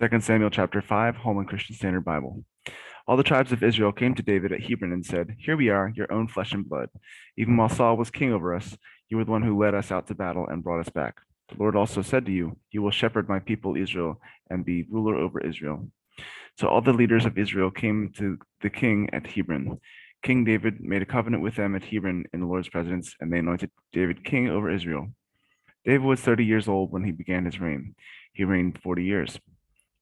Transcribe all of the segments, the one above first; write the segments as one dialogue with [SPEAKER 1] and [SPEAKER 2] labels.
[SPEAKER 1] 2 Samuel chapter 5, Holman Christian Standard Bible. All the tribes of Israel came to David at Hebron and said, "Here we are, your own flesh and blood. Even while Saul was king over us, you were the one who led us out to battle and brought us back. The Lord also said to you, 'You will shepherd my people Israel and be ruler over Israel.'" So all the leaders of Israel came to the king at Hebron. King David made a covenant with them at Hebron in the Lord's presence, and they anointed David king over Israel. David was 30 years old when he began his reign. He reigned 40 years.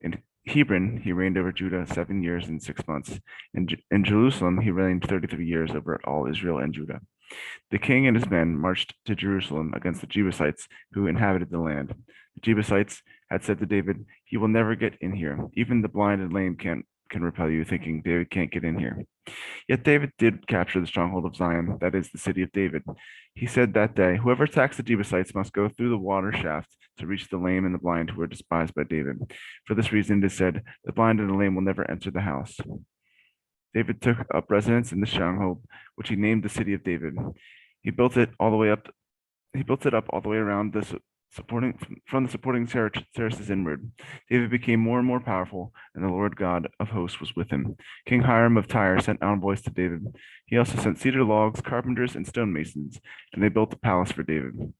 [SPEAKER 1] In Hebron, he reigned over Judah 7 years and 6 months. In Jerusalem, he reigned 33 years over all Israel and Judah. The king and his men marched to Jerusalem against the Jebusites who inhabited the land. The Jebusites had said to David, "He will never get in here. Even the blind and lame can repel you," thinking David can't get in here. Yet David did capture the stronghold of Zion, that is, the city of David. He said that day, "Whoever attacks the Jebusites must go through the water shaft to reach the lame and the blind who are despised by David. For this reason it is said, 'The blind and the lame will never enter the house.'" David took up residence in the stronghold, which he named the city of David. He built it all the way up. He built it up all the way around the supporting from the supporting terraces inward. David became more and more powerful, and the Lord God of hosts was with him. King Hiram of Tyre sent envoys to David. He also sent cedar logs, carpenters, and stonemasons, and they built a palace for David.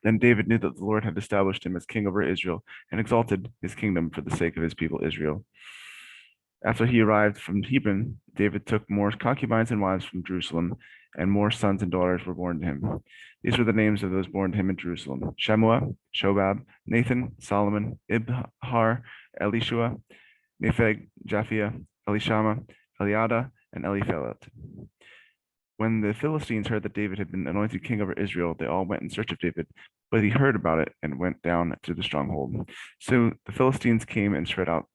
[SPEAKER 1] Then David knew that the Lord had established him as king over Israel and exalted his kingdom for the sake of his people Israel. After he arrived from Hebron, David took more concubines and wives from Jerusalem, and more sons and daughters were born to him. These were the names of those born to him in Jerusalem: Shemua, Shobab, Nathan, Solomon, Ibhar, Elishua, Nepheg, Japhia, Elishama, Eliada, and Eliphelet. When the Philistines heard that David had been anointed king over Israel, they all went in search of David, but he heard about it and went down to the stronghold. So the Philistines came and spread out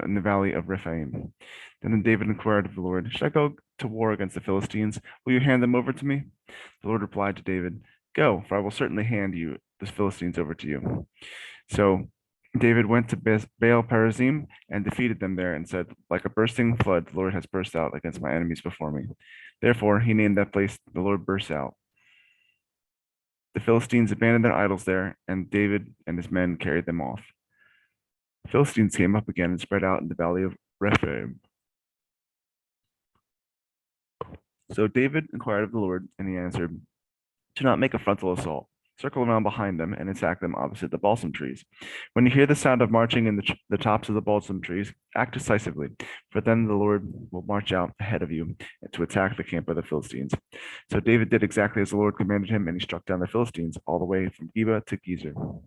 [SPEAKER 1] in the valley of Rephaim. Then David inquired of the Lord, "Should I go to war against the Philistines? Will you hand them over to me?" The Lord replied to David, "Go, for I will certainly hand you the Philistines over to you." So David went to Baal Perazim and defeated them there and said, "Like a bursting flood, the Lord has burst out against my enemies before me." Therefore, he named that place, "The Lord Bursts Out." The Philistines abandoned their idols there, and David and his men carried them off. The Philistines came up again and spread out in the valley of Rephaim. So David inquired of the Lord, and he answered, "Do not make a frontal assault. Circle around behind them and attack them opposite the balsam trees. When you hear the sound of marching in the tops of the balsam trees, act decisively, for then the Lord will march out ahead of you to attack the camp of the Philistines." So David did exactly as the Lord commanded him, and he struck down the Philistines all the way from Geba to Gezer.